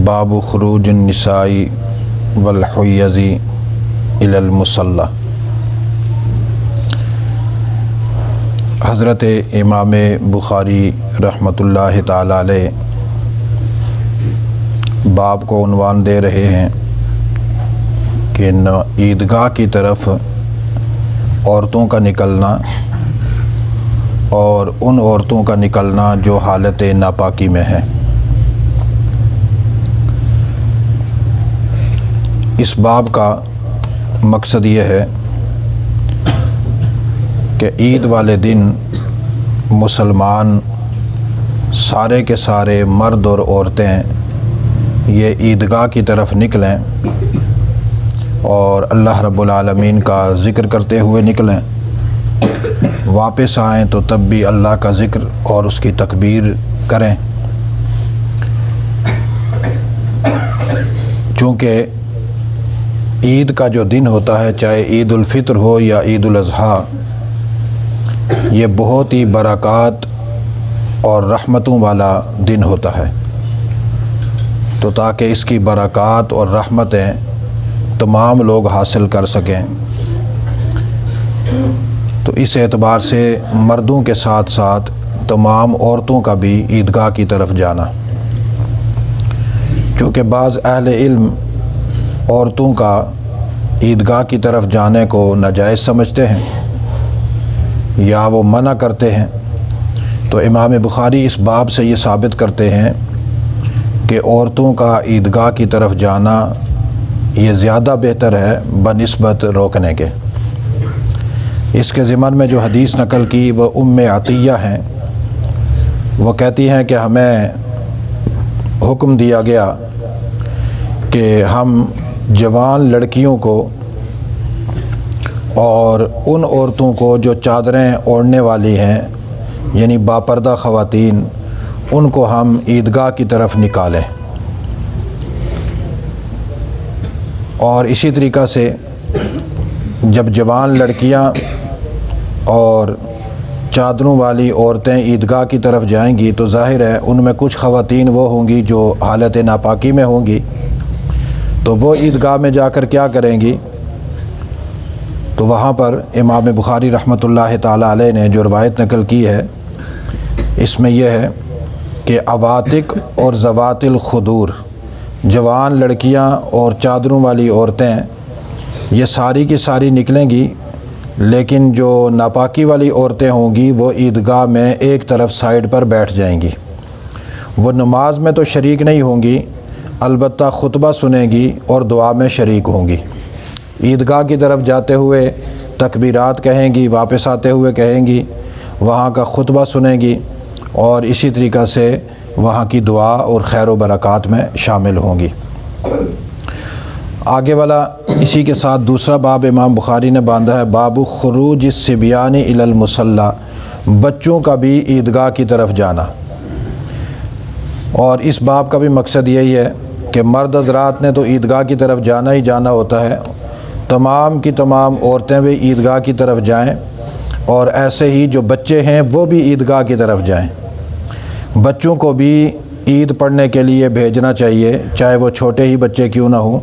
باب خروج النساء والحیض الی المصلی۔ حضرت امام بخاری رحمۃ اللہ تعالی علیہ باب کو عنوان دے رہے ہیں کہ عیدگاہ کی طرف عورتوں کا نکلنا اور ان عورتوں کا نکلنا جو حالت ناپاکی میں ہیں۔ اس باب کا مقصد یہ ہے کہ عید والے دن مسلمان سارے کے سارے مرد اور عورتیں یہ عیدگاہ کی طرف نکلیں اور اللہ رب العالمین کا ذکر کرتے ہوئے نکلیں، واپس آئیں تو تب بھی اللہ کا ذکر اور اس کی تکبیر کریں، چونکہ عید کا جو دن ہوتا ہے، چاہے عید الفطر ہو یا عید الاضحیٰ، یہ بہت ہی برکات اور رحمتوں والا دن ہوتا ہے۔ تو تاکہ اس کی برکات اور رحمتیں تمام لوگ حاصل کر سکیں، تو اس اعتبار سے مردوں کے ساتھ ساتھ تمام عورتوں کا بھی عیدگاہ کی طرف جانا، چونکہ بعض اہل علم عورتوں کا عیدگاہ کی طرف جانے کو ناجائز سمجھتے ہیں یا وہ منع کرتے ہیں، تو امام بخاری اس باب سے یہ ثابت کرتے ہیں کہ عورتوں کا عیدگاہ کی طرف جانا یہ زیادہ بہتر ہے بنسبت روکنے کے۔ اس کے ضمن میں جو حدیث نقل کی وہ ام عطیہ ہیں، وہ کہتی ہیں کہ ہمیں حکم دیا گیا کہ ہم جوان لڑکیوں کو اور ان عورتوں کو جو چادریں اوڑھنے والی ہیں، یعنی باپردہ خواتین، ان کو ہم عیدگاہ کی طرف نکالیں، اور اسی طریقہ سے جب جوان لڑکیاں اور چادروں والی عورتیں عیدگاہ کی طرف جائیں گی تو ظاہر ہے ان میں کچھ خواتین وہ ہوں گی جو حالت ناپاکی میں ہوں گی، تو وہ عیدگاہ میں جا کر کیا کریں گی؟ تو وہاں پر امام بخاری رحمۃ اللہ تعالی علیہ نے جو روایت نقل کی ہے، اس میں یہ ہے کہ عواتق اور ذوات الخدور، جوان لڑکیاں اور چادروں والی عورتیں یہ ساری کی ساری نکلیں گی، لیکن جو ناپاکی والی عورتیں ہوں گی وہ عیدگاہ میں ایک طرف سائیڈ پر بیٹھ جائیں گی، وہ نماز میں تو شریک نہیں ہوں گی، البتہ خطبہ سنیں گی اور دعا میں شریک ہوں گی۔ عیدگاہ کی طرف جاتے ہوئے تکبیرات کہیں گی، واپس آتے ہوئے کہیں گی، وہاں کا خطبہ سنیں گی، اور اسی طریقہ سے وہاں کی دعا اور خیر و برکات میں شامل ہوں گی۔ آگے والا اسی کے ساتھ دوسرا باب امام بخاری نے باندھا ہے، باب خروج الصبیان الی المصلی، بچوں کا بھی عیدگاہ کی طرف جانا۔ اور اس باب کا بھی مقصد یہی ہے کہ مرد حضرات نے تو عیدگاہ کی طرف جانا ہی جانا ہوتا ہے، تمام کی تمام عورتیں بھی عیدگاہ کی طرف جائیں، اور ایسے ہی جو بچے ہیں وہ بھی عیدگاہ کی طرف جائیں۔ بچوں کو بھی عید پڑھنے کے لیے بھیجنا چاہیے، چاہے وہ چھوٹے ہی بچے کیوں نہ ہوں،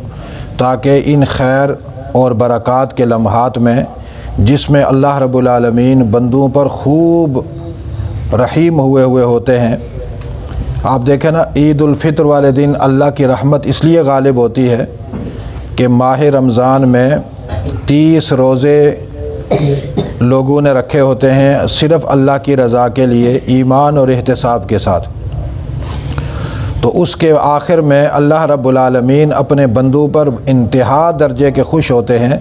تاکہ ان خیر اور برکات کے لمحات میں، جس میں اللہ رب العالمین بندوں پر خوب رحیم ہوئے ہوتے ہیں۔ آپ دیکھیں نا، عید الفطر والے دن اللہ کی رحمت اس لیے غالب ہوتی ہے کہ ماہ رمضان میں 30 روزے لوگوں نے رکھے ہوتے ہیں صرف اللہ کی رضا کے لیے، ایمان اور احتساب کے ساتھ، تو اس کے آخر میں اللہ رب العالمین اپنے بندوں پر انتہا درجے کے خوش ہوتے ہیں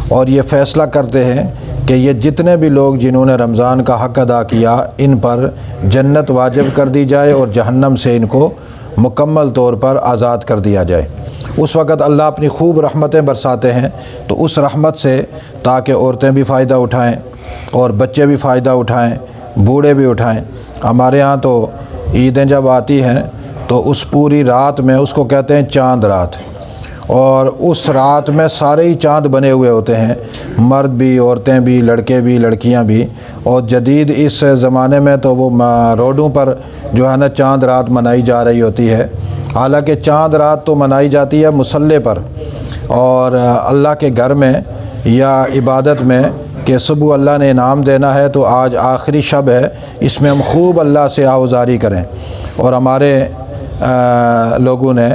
اور یہ فیصلہ کرتے ہیں کہ یہ جتنے بھی لوگ جنہوں نے رمضان کا حق ادا کیا، ان پر جنت واجب کر دی جائے اور جہنم سے ان کو مکمل طور پر آزاد کر دیا جائے۔ اس وقت اللہ اپنی خوب رحمتیں برساتے ہیں، تو اس رحمت سے تاکہ عورتیں بھی فائدہ اٹھائیں اور بچے بھی فائدہ اٹھائیں، بوڑھے بھی اٹھائیں۔ ہمارے ہاں تو عیدیں جب آتی ہیں تو اس پوری رات میں، اس کو کہتے ہیں چاند رات، اور اس رات میں سارے ہی چاند بنے ہوئے ہوتے ہیں، مرد بھی، عورتیں بھی، لڑکے بھی، لڑکیاں بھی۔ اور جدید اس زمانے میں تو وہ روڈوں پر جو ہے نا چاند رات منائی جا رہی ہوتی ہے، حالانکہ چاند رات تو منائی جاتی ہے مصلی پر اور اللہ کے گھر میں یا عبادت میں، کہ صبح اللہ نے انعام دینا ہے تو آج آخری شب ہے، اس میں ہم خوب اللہ سے آوازاری کریں۔ اور ہمارے لوگوں نے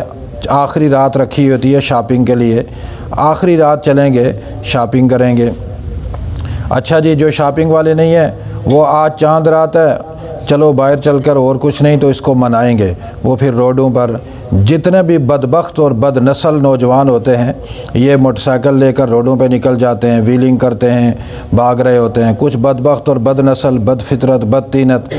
آخری رات رکھی ہوتی ہے شاپنگ کے لیے، آخری رات چلیں گے شاپنگ کریں گے۔ اچھا جی، جو شاپنگ والے نہیں ہیں وہ آج چاند رات ہے، چلو باہر چل کر اور کچھ نہیں تو اس کو منائیں گے، وہ پھر روڈوں پر جتنے بھی بدبخت اور بد نسل نوجوان ہوتے ہیں یہ موٹر سائیکل لے کر روڈوں پہ نکل جاتے ہیں، ویلنگ کرتے ہیں، بھاگ رہے ہوتے ہیں۔ کچھ بدبخت اور بد نسل، بد فطرت، بد طینت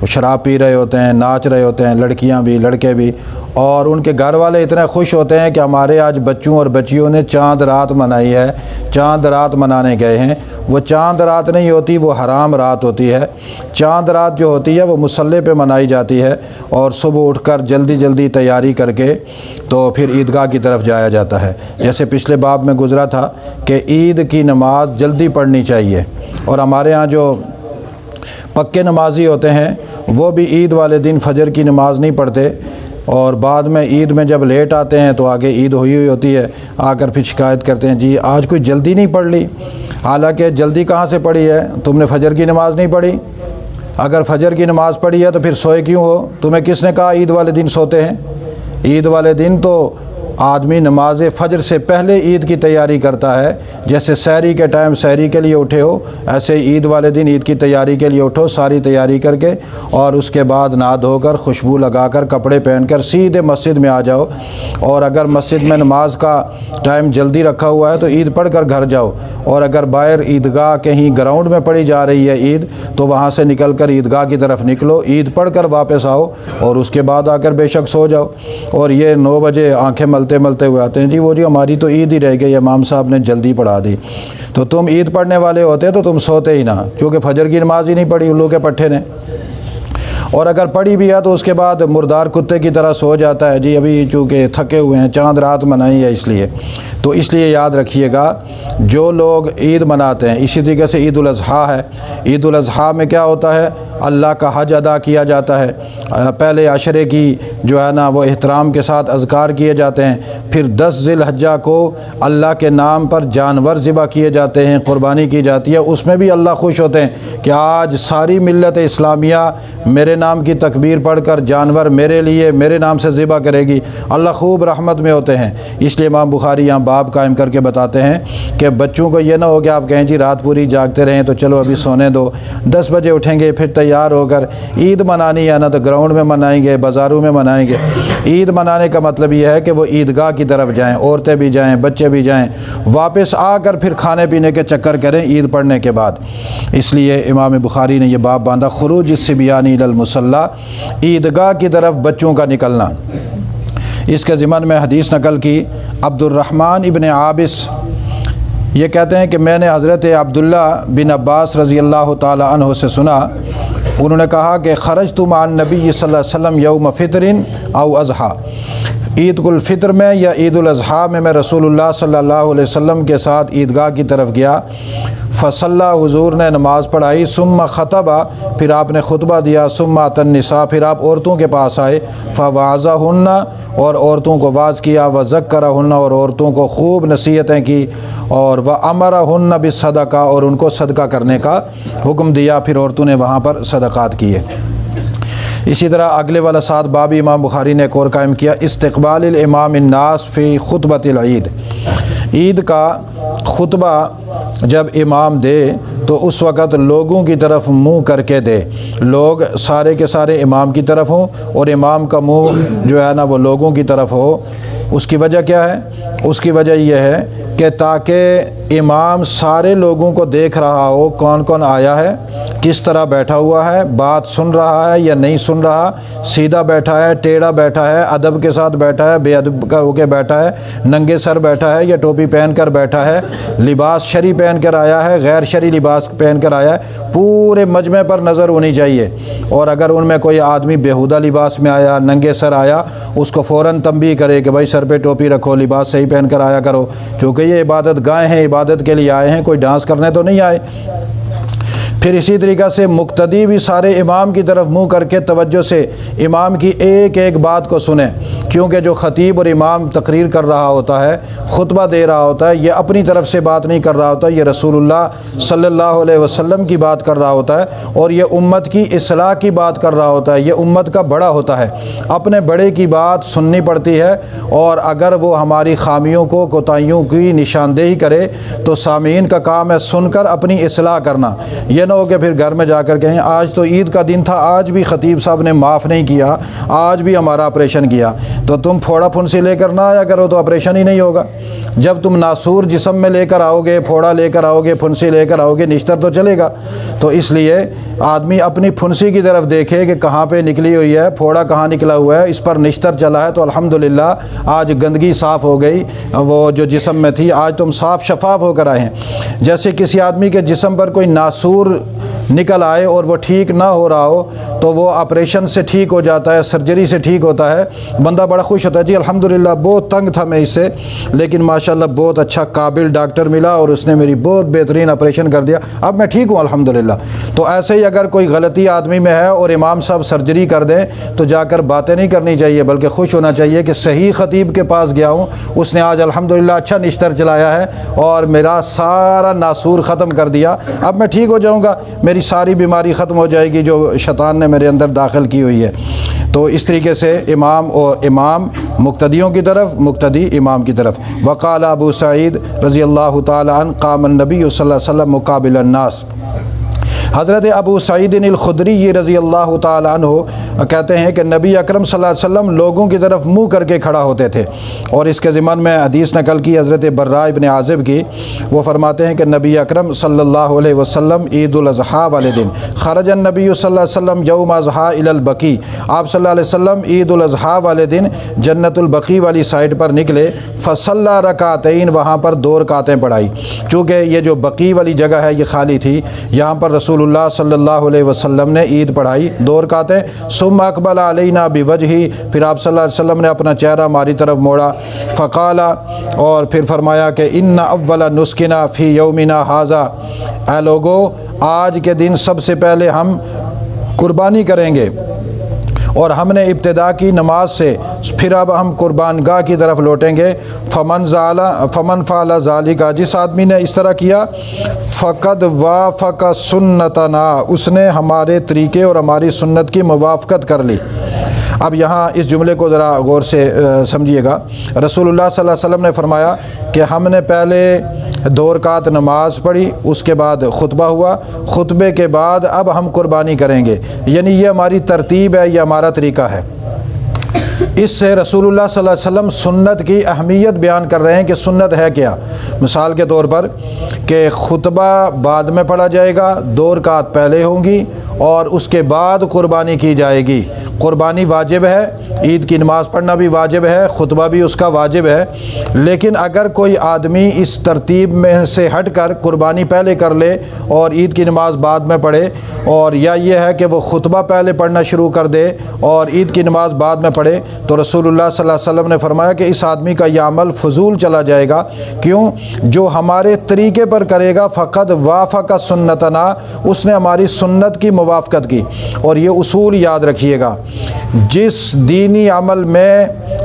شراب پی رہے ہوتے ہیں، ناچ رہے ہوتے ہیں، لڑکیاں بھی لڑکے بھی، اور ان کے گھر والے اتنے خوش ہوتے ہیں کہ ہمارے آج بچوں اور بچیوں نے چاند رات منائی ہے، چاند رات منانے گئے ہیں۔ وہ چاند رات نہیں ہوتی، وہ حرام رات ہوتی ہے۔ چاند رات جو ہوتی ہے وہ مصلی پہ منائی جاتی ہے، اور صبح اٹھ کر جلدی جلدی تیاری کر کے تو پھر عیدگاہ کی طرف جایا جاتا ہے۔ جیسے پچھلے باب میں گزرا تھا کہ عید کی نماز جلدی پڑھنی چاہیے، اور ہمارے ہاں جو پکے نمازی ہوتے ہیں وہ بھی عید والے دن فجر کی نماز نہیں پڑھتے، اور بعد میں عید میں جب لیٹ آتے ہیں تو آگے عید ہوئی ہوتی ہے، آ کر پھر شکایت کرتے ہیں جی آج کوئی جلدی نہیں پڑھ لی۔ حالانکہ جلدی کہاں سے پڑھی ہے؟ تم نے فجر کی نماز نہیں پڑھی؟ اگر فجر کی نماز پڑھی ہے تو پھر سوئے کیوں ہو؟ تمہیں کس نے کہا عید والے دن سوتے ہیں؟ عید والے دن تو آدمی نماز فجر سے پہلے عید کی تیاری کرتا ہے، جیسے سحری کے ٹائم سحری کے لیے اٹھے ہو، ایسے عید والے دن عید کی تیاری کے لیے اٹھو، ساری تیاری کر کے، اور اس کے بعد نہا دھو کر خوشبو لگا کر کپڑے پہن کر سیدھے مسجد میں آ جاؤ۔ اور اگر مسجد میں نماز کا ٹائم جلدی رکھا ہوا ہے تو عید پڑھ کر گھر جاؤ، اور اگر باہر عیدگاہ کہیں گراؤنڈ میں پڑھی جا رہی ہے عید تو وہاں سے نکل کر عیدگاہ کی طرف نکلو، عید پڑھ کر واپس آؤ، اور اس کے بعد آ کر بے شک سو جاؤ۔ اور یہ 9 بجے آنکھیں ملتے ہوئے آتے ہیں جی وہ جی ہماری تو عید ہی رہ گئی، امام صاحب نے جلدی پڑھا دی۔ تو تم عید پڑھنے والے ہوتے تو تم سوتے ہی نہ، کیونکہ فجر کی نماز ہی نہیں پڑھی الو کے پٹھے نے، اور اگر پڑھی بھی ہے تو اس کے بعد مردار کتے کی طرح سو جاتا ہے جی ابھی چونکہ تھکے ہوئے ہیں، چاند رات منائی ہے اس لیے۔ تو اس لیے یاد رکھیے گا جو لوگ عید مناتے ہیں، اسی طریقے سے عید الاضحیٰ ہے، عید الاضحیٰ میں کیا ہوتا ہے؟ اللہ کا حج ادا کیا جاتا ہے، پہلے عشرے کی جو ہے نا وہ احترام کے ساتھ اذکار کیے جاتے ہیں، پھر 10 ذی الحجہ کو اللہ کے نام پر جانور ذبح کیے جاتے ہیں، قربانی کی جاتی ہے، اس میں بھی اللہ خوش ہوتے ہیں کہ آج ساری ملت اسلامیہ میرے نام کی تکبیر پڑھ کر جانور میرے لیے میرے نام سے ذبح کرے گی، اللہ خوب رحمت میں ہوتے ہیں۔ اس لیے امام بخاری یہاں باب قائم کر کے بتاتے ہیں کہ بچوں کو یہ نہ ہو کہ آپ کہیں جی رات پوری جاگتے رہیں تو چلو ابھی سونے دو، 10 بجے اٹھیں گے پھر تیار ہو کر عید منانی ہے نا تو گراؤنڈ میں منائیں گے، بازاروں میں منائیں گے۔ عید منانے کا مطلب یہ ہے کہ وہ عیدگاہ کی طرف جائیں، عورتیں بھی جائیں، بچے بھی جائیں، واپس آ کر پھر کھانے پینے کے چکر کریں عید پڑھنے کے بعد۔ اس لیے امام بخاری نے یہ باب باندھا خروج الصبیان الی المصلی، عیدگاہ کی طرف بچوں کا نکلنا۔ اس کے ضمن میں حدیث نقل کی عبد الرحمن ابن عابس یہ کہتے ہیں کہ میں نے حضرت عبداللہ بن عباس رضی اللہ تعالی عنہ سے سنا، انہوں نے کہا کہ خرجت مع النبی صلی اللہ علیہ وسلم یوم فطر او اضحیٰ، عید الفطر میں یا عید الاضحیٰ میں رسول اللہ صلی اللہ علیہ وسلم کے ساتھ عیدگاہ کی طرف گیا، فصلی حضور نے نماز پڑھائی، ثم خطبہ پھر آپ نے خطبہ دیا، ثم اتى النساء پھر آپ عورتوں کے پاس آئے، فوعظہن اور عورتوں کو واعظ کیا، وذکرہن اور عورتوں کو خوب نصیحتیں کی، اور وامرہن بالصدقہ اور ان کو صدقہ کرنے کا حکم دیا، پھر عورتوں نے وہاں پر صدقات کیے۔ اسی طرح اگلے والا ساتھ باب امام بخاری نے ایک اور قائم کیا، استقبال الامام الناس فی خطبۃ العید، عید کا خطبہ جب امام دے تو اس وقت لوگوں کی طرف منہ کر کے دے، لوگ سارے کے سارے امام کی طرف ہوں اور امام کا منہ جو ہے نا وہ لوگوں کی طرف ہو۔ اس کی وجہ کیا ہے؟ اس کی وجہ یہ ہے کہ تاکہ امام سارے لوگوں کو دیکھ رہا ہو کون کون آیا ہے، کس طرح بیٹھا ہوا ہے، بات سن رہا ہے یا نہیں سن رہا، سیدھا بیٹھا ہے، ٹیڑھا بیٹھا ہے، ادب کے ساتھ بیٹھا ہے، بے ادب ہو کے بیٹھا ہے، ننگے سر بیٹھا ہے یا ٹوپی پہن کر بیٹھا ہے، لباس شرعی پہن کر آیا ہے، غیر شرعی لباس پہن کر آیا ہے، پورے مجمع پر نظر ہونی چاہیے۔ اور اگر ان میں کوئی آدمی بیہودہ لباس میں آیا، ننگے سر آیا، اس کو فوراً تنبیہ کرے کہ بھائی سر پہ ٹوپی رکھو، لباس صحیح پہن کر آیا کرو، کیونکہ یہ عبادت گاہ ہیں، عبادت کے لیے آئے ہیں، کوئی ڈانس کرنے تو نہیں آئے۔ پھر اسی طریقہ سے مقتدی بھی سارے امام کی طرف منہ کر کے توجہ سے امام کی ایک ایک بات کو سنیں، کیونکہ جو خطیب اور امام تقریر کر رہا ہوتا ہے، خطبہ دے رہا ہوتا ہے، یہ اپنی طرف سے بات نہیں کر رہا ہوتا، یہ رسول اللہ صلی اللہ علیہ وسلم کی بات کر رہا ہوتا ہے، اور یہ امت کی اصلاح کی بات کر رہا ہوتا ہے، یہ امت کا بڑا ہوتا ہے، اپنے بڑے کی بات سننی پڑتی ہے، اور اگر وہ ہماری خامیوں کو، کوتاہیوں کی نشاندہی کرے تو سامعین کا کام ہے سن کر اپنی اصلاح کرنا، یہ نہ ہو کہ پھر گھر میں جا کر کہیں آج تو عید کا دن تھا، آج بھی خطیب صاحب نے معاف نہیں کیا، آج بھی ہمارا آپریشن کیا، تو تم پھوڑا پھنسی لے کر نہ آیا کرو تو آپریشن ہی نہیں ہوگا۔ جب تم ناسور جسم میں لے کر آؤ گے، پھوڑا لے کر آؤ گے، پھنسی لے کر آؤ گے، نشتر تو چلے گا۔ تو اس لیے آدمی اپنی پھنسی کی طرف دیکھے کہ کہاں پہ نکلی ہوئی ہے، پھوڑا کہاں نکلا ہوا ہے، اس پر نشتر چلا ہے تو الحمدللہ آج گندگی صاف ہو گئی، وہ جو جسم میں تھی آج تم صاف شفاف ہو کر آئے ہیں۔ جیسے کسی آدمی کے جسم پر کوئی ناسور نکل آئے اور وہ ٹھیک نہ ہو رہا ہو تو وہ آپریشن سے ٹھیک ہو جاتا ہے، سرجری سے ٹھیک ہوتا ہے، بندہ بڑا خوش ہوتا ہے، جی الحمدللہ بہت تنگ تھا میں اس سے، لیکن ماشاءاللہ بہت اچھا قابل ڈاکٹر ملا اور اس نے میری بہت بہترین آپریشن کر دیا، اب میں ٹھیک ہوں الحمدللہ۔ تو ایسے ہی اگر کوئی غلطی آدمی میں ہے اور امام صاحب سرجری کر دیں تو جا کر باتیں نہیں کرنی چاہیے، بلکہ خوش ہونا چاہیے کہ صحیح خطیب کے پاس گیا ہوں، اس نے آج الحمدللہ اچھا نشتر چلایا ہے اور میرا سارا ناسور ختم کر دیا، اب میں ٹھیک ہو جاؤں گا، میری ساری بیماری ختم ہو جائے گی جو شیطان نے میرے اندر داخل کی ہوئی ہے۔ تو اس طریقے سے امام مقتدیوں کی طرف، مقتدی امام کی طرف۔ وقال ابو سعید رضی اللہ تعالی عنہ قام النبی صلی اللہ علیہ وسلم مقابل الناس۔ حضرت ابو سعید الخدری رضی اللہ تعالی عنہ کہتے ہیں کہ نبی اکرم صلی اللہ علیہ وسلم لوگوں کی طرف منہ کر کے کھڑا ہوتے تھے، اور اس کے ضمن میں حدیث نقل کی حضرت براء ابن عازب کی، وہ فرماتے ہیں کہ نبی اکرم صلی اللہ علیہ وسلم عید الاضحیٰ والے دن خرج النبی صلی اللہ علیہ وسلم یوم اضحیٰ الی البقیع، آپ صلی اللہ علیہ وسلم عید الاضحیٰ والے دن جنت البقیع والی سائٹ پر نکلے، فصلی رکعتین، وہاں پر 2 رکعتیں پڑھائی، چونکہ یہ جو بقیع والی جگہ ہے یہ خالی تھی، یہاں پر رسول اللہ صلی اللہ علیہ وسلم نے عید پڑھائی 2 رکعتیں، ثم اقبل علینا بوجہی، پھر آپ صلی اللہ علیہ وسلم نے اپنا چہرہ ہماری طرف موڑا، فقال، اور پھر فرمایا کہ ان اول نسکنا فی یومنا ھذا، اے لوگو آج کے دن سب سے پہلے ہم قربانی کریں گے، اور ہم نے ابتدا کی نماز سے، پھر اب ہم قربان گاہ کی طرف لوٹیں گے، فمن فعل ذالک، جس آدمی نے اس طرح کیا، فقد وافق سنتنا، اس نے ہمارے طریقے اور ہماری سنت کی موافقت کر لی۔ اب یہاں اس جملے کو ذرا غور سے سمجھیے گا، رسول اللہ صلی اللہ علیہ وسلم نے فرمایا کہ ہم نے پہلے 2 رکعت نماز پڑھی، اس کے بعد خطبہ ہوا، خطبے کے بعد اب ہم قربانی کریں گے، یعنی یہ ہماری ترتیب ہے، یہ ہمارا طریقہ ہے۔ اس سے رسول اللہ صلی اللہ علیہ وسلم سنت کی اہمیت بیان کر رہے ہیں کہ سنت ہے کیا۔ مثال کے طور پر کہ خطبہ بعد میں پڑھا جائے گا، 2 رکعت پہلے ہوں گی، اور اس کے بعد قربانی کی جائے گی۔ قربانی واجب ہے، عید کی نماز پڑھنا بھی واجب ہے، خطبہ بھی اس کا واجب ہے، لیکن اگر کوئی آدمی اس ترتیب میں سے ہٹ کر قربانی پہلے کر لے اور عید کی نماز بعد میں پڑھے، اور یا یہ ہے کہ وہ خطبہ پہلے پڑھنا شروع کر دے اور عید کی نماز بعد میں پڑھے، تو رسول اللہ صلی اللہ علیہ وسلم نے فرمایا کہ اس آدمی کا یہ عمل فضول چلا جائے گا۔ کیوں؟ جو ہمارے طریقے پر کرے گا فقد وافق سنتنا، اس نے ہماری سنت کی موافقت کی۔ اور یہ اصول یاد رکھیے گا، جس دینی عمل میں،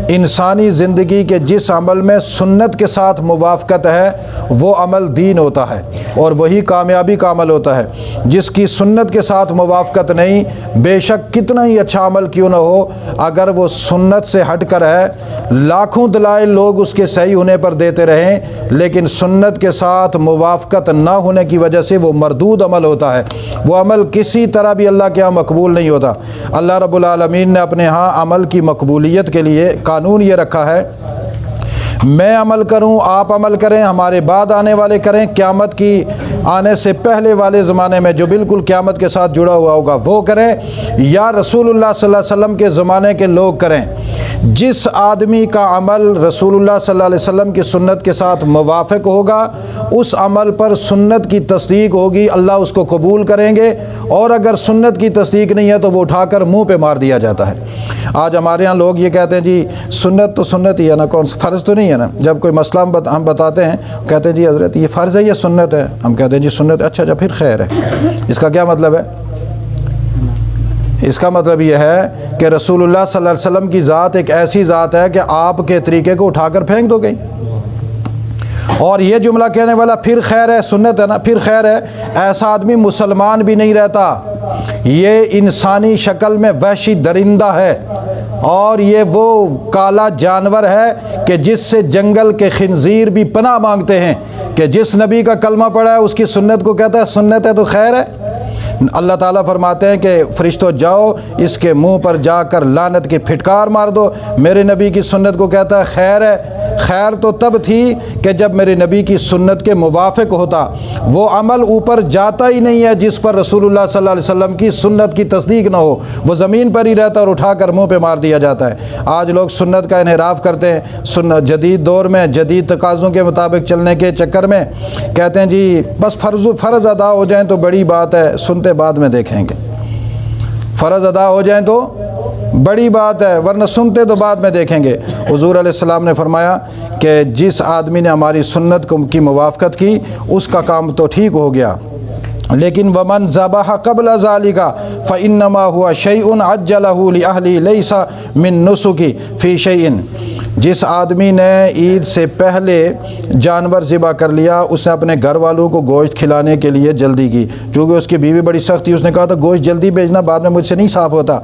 انسانی زندگی کے جس عمل میں سنت کے ساتھ موافقت ہے وہ عمل دین ہوتا ہے، اور وہی کامیابی کا عمل ہوتا ہے۔ جس کی سنت کے ساتھ موافقت نہیں، بے شک کتنا ہی اچھا عمل کیوں نہ ہو، اگر وہ سنت سے ہٹ کر ہے، لاکھوں دلائل لوگ اس کے صحیح ہونے پر دیتے رہیں، لیکن سنت کے ساتھ موافقت نہ ہونے کی وجہ سے وہ مردود عمل ہوتا ہے، وہ عمل کسی طرح بھی اللہ کے ہاں مقبول نہیں ہوتا۔ اللہ رب العالمین نے اپنے ہاں عمل کی مقبولیت کے لیے قانون یہ رکھا ہے، میں عمل کروں، آپ عمل کریں، ہمارے بعد آنے والے کریں، قیامت کی آنے سے پہلے والے زمانے میں جو بالکل قیامت کے ساتھ جڑا ہوا ہوگا وہ کریں، یا رسول اللہ صلی اللہ علیہ وسلم کے زمانے کے لوگ کریں۔ جس آدمی کا عمل رسول اللہ صلی اللہ علیہ وسلم کی سنت کے ساتھ موافق ہوگا، اس عمل پر سنت کی تصدیق ہوگی، اللہ اس کو قبول کریں گے، اور اگر سنت کی تصدیق نہیں ہے تو وہ اٹھا کر منہ پہ مار دیا جاتا ہے۔ آج ہمارے ہاں لوگ یہ کہتے ہیں جی سنت تو سنت ہی ہے نا، کون فرض تو نہیں ہے نا۔ جب کوئی مسئلہ ہم بتاتے ہیں، کہتے ہیں جی حضرت یہ فرض ہے، یہ سنت ہے، ہم کہتے ہیں جی سنت، اچھا پھر خیر ہے۔ اس کا کیا مطلب ہے؟ اس کا مطلب یہ ہے کہ رسول اللہ صلی اللہ علیہ وسلم کی ذات ایک ایسی ذات ہے کہ آپ کے طریقے کو اٹھا کر پھینک دو گئی۔ اور یہ جملہ کہنے والا پھر خیر ہے، سنت ہے نا، پھر خیر ہے، ایسا آدمی مسلمان بھی نہیں رہتا۔ یہ انسانی شکل میں وحشی درندہ ہے، اور یہ وہ کالا جانور ہے کہ جس سے جنگل کے خنزیر بھی پناہ مانگتے ہیں، کہ جس نبی کا کلمہ پڑھا ہے اس کی سنت کو کہتا ہے سنت ہے تو خیر ہے۔ اللہ تعالیٰ فرماتے ہیں کہ فرشتوں جاؤ اس کے منہ پر جا کر لعنت کی پھٹکار مار دو۔ میرے نبی کی سنت کو کہتا ہے خیر ہے۔ خیر تو تب تھی کہ جب میرے نبی کی سنت کے موافق ہوتا، وہ عمل اوپر جاتا ہی نہیں ہے جس پر رسول اللہ صلی اللہ علیہ وسلم کی سنت کی تصدیق نہ ہو، وہ زمین پر ہی رہتا اور اٹھا کر منہ پہ مار دیا جاتا ہے۔ آج لوگ سنت کا انحراف کرتے ہیں، جدید دور میں جدید تقاضوں کے مطابق چلنے کے چکر میں کہتے ہیں جی بس فرض ادا ہو جائیں تو بڑی بات ہے، سنتے بعد میں دیکھیں گے۔ فرض ادا ہو جائیں تو بڑی بات ہے، ورنہ سنتے تو بعد میں دیکھیں گے۔ حضور علیہ السلام نے فرمایا کہ جس آدمی نے ہماری سنت کی موافقت کی اس کا کام تو ٹھیک ہو گیا، لیکن ومن ذبح قبل ذلك فانما هو شيء عجله لاهله ليس من نسك في شيء۔ جس آدمی نے عید سے پہلے جانور ذبح کر لیا، اس نے اپنے گھر والوں کو گوشت کھلانے کے لیے جلدی کی، چونکہ اس کی بیوی بڑی سخت تھی، اس نے کہا تھا گوشت جلدی بھیجنا، بعد میں مجھ سے نہیں صاف ہوتا،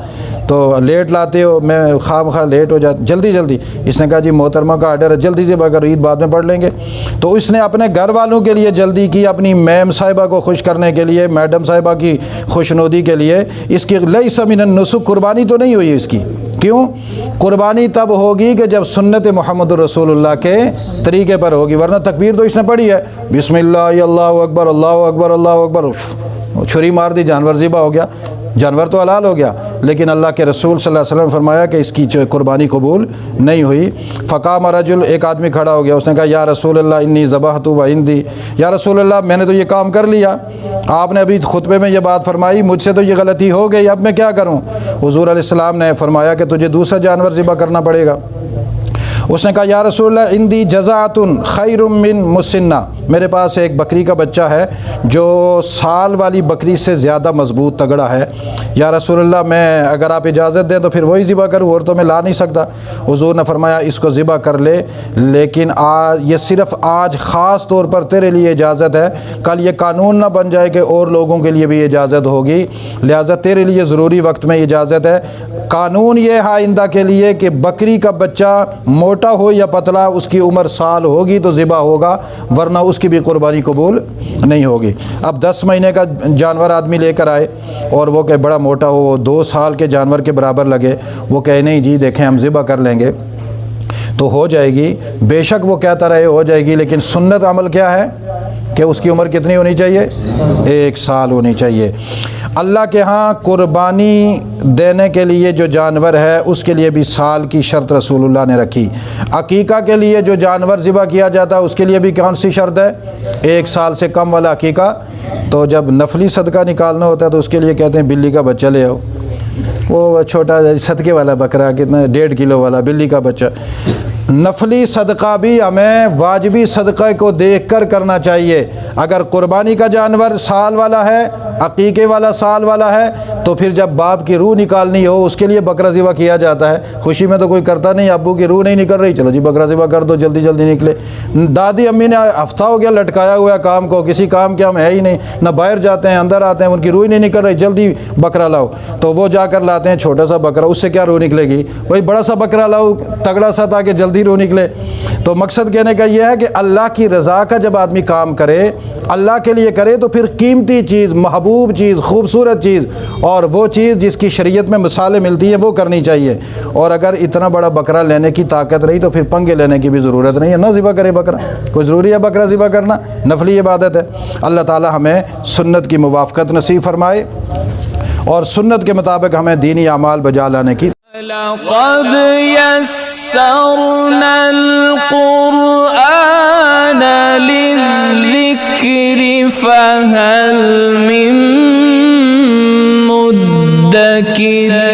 تو لیٹ لاتے ہو، میں خواہ لیٹ ہو جاتا، جلدی۔ اس نے کہا جی محترمہ کا آرڈر ہے، جلدی ذبح کرو، عید بعد میں پڑھ لیں گے۔ تو اس نے اپنے گھر والوں کے لیے جلدی کی، اپنی میم صاحبہ کو خوش کرنے کے لیے، میڈم صاحبہ کی خوشنودی کے لیے۔ اس کی لیس من النسک، قربانی تو نہیں ہوئی اس کی۔ کیوں؟ قربانی تب ہوگی کہ جب سنت محمد رسول اللہ کے طریقے پر ہوگی، ورنہ تکبیر تو اس نے پڑھی ہے، بسم اللہ اللہ اکبر اللہ اکبر اللہ اکبر، چھری مار دی، جانور ذبح ہو گیا، جانور تو حلال ہو گیا، لیکن اللہ کے رسول صلی اللہ علیہ وسلم نے فرمایا کہ اس کی قربانی قبول نہیں ہوئی۔ فقام رجل، ایک آدمی کھڑا ہو گیا، اس نے کہا یا رسول اللہ انی ذبحت و عندی، یا رسول اللہ میں نے تو یہ کام کر لیا، آپ نے ابھی خطبے میں یہ بات فرمائی، مجھ سے تو یہ غلطی ہو گئی، اب میں کیا کروں؟ حضور علیہ السلام نے فرمایا کہ تجھے دوسرا جانور ذبح کرنا پڑے گا۔ اس نے کہا یا رسول اللہ عندی جزاۃ خیر من مسنہ، میرے پاس ایک بکری کا بچہ ہے جو سال والی بکری سے زیادہ مضبوط تگڑا ہے، یا رسول اللہ میں اگر آپ اجازت دیں تو پھر وہی ذبح کروں، اور تو میں لا نہیں سکتا۔ حضور نے فرمایا اس کو ذبح کر لے، لیکن یہ صرف آج خاص طور پر تیرے لیے اجازت ہے، کل یہ قانون نہ بن جائے کہ اور لوگوں کے لیے بھی اجازت ہوگی، لہٰذا تیرے لیے ضروری وقت میں اجازت ہے۔ قانون یہ ہے آئندہ کے لیے کہ بکری کا بچہ موٹا ہو یا پتلا، اس کی عمر سال ہوگی تو ذبح ہوگا، ورنہ اس کی بھی قربانی قبول نہیں ہوگی۔ اب 10 مہینے کا جانور آدمی لے کر آئے اور وہ کہ بڑا موٹا ہو، 2 سال کے جانور کے برابر لگے، وہ کہے نہیں جی دیکھیں ہم ذبح کر لیں گے تو ہو جائے گی، بے شک وہ کہتا رہے ہو جائے گی، لیکن سنت عمل کیا ہے کہ اس کی عمر کتنی ہونی چاہیے؟ 1 سال ہونی چاہیے۔ اللہ کے ہاں قربانی دینے کے لیے جو جانور ہے اس کے لیے بھی سال کی شرط رسول اللہ نے رکھی۔ عقیقہ کے لیے جو جانور ذبح کیا جاتا ہے اس کے لیے بھی کون سی شرط ہے؟ 1 سال سے کم والا عقیقہ۔ تو جب نفلی صدقہ نکالنا ہوتا ہے تو اس کے لیے کہتے ہیں بلی کا بچہ لے آؤ، وہ چھوٹا صدقے والا بکرا، کتنا 1.5 کلو والا بلی کا بچہ۔ نفلی صدقہ بھی ہمیں واجبی صدقہ کو دیکھ کر کرنا چاہیے۔ اگر قربانی کا جانور سال والا ہے، عقیقے والا سال والا ہے، تو پھر جب باپ کی روح نکالنی ہو اس کے لیے بکرا ذبح کیا جاتا ہے۔ خوشی میں تو کوئی کرتا نہیں، ابو کی روح نہیں نکل رہی، چلو جی بکرا ذبح کر دو، جلدی جلدی نکلے۔ دادی امی نے ہفتہ ہو گیا لٹکایا ہوا کام کو، کسی کام کے ہم ہے ہی نہیں، نہ باہر جاتے ہیں اندر آتے ہیں، ان کی روح نہیں نکل رہی، جلدی بکرا لاؤ، تو وہ جا کر لاتے ہیں چھوٹا سا بکرا، اس سے کیا روح نکلے گی؟ وہی بڑا سا بکرا لاؤ تگڑا سا تاکہ جلدی روح نکلے۔ تو مقصد کہنے کا یہ ہے کہ اللہ کی رضا کا جب آدمی کام کرے، اللہ کے لیے کرے، تو پھر قیمتی چیز، محبوب چیز، خوبصورت چیز اور وہ چیز جس کی شریعت میں مثالیں ملتی ہیں وہ کرنی چاہیے۔ اور اگر اتنا بڑا بکرا لینے کی طاقت رہی تو پھر پنگے لینے کی بھی ضرورت نہیں ہے، نہ ذبح کرے بکرا، کوئی ضروری ہے بکرا ذبح کرنا؟ نفلی عبادت ہے۔ اللہ تعالی ہمیں سنت کی موافقت نصیب فرمائے اور سنت کے مطابق ہمیں دینی اعمال بجا لانے کی۔ لقد يسرنا القرآن للذكر فهل من مدكر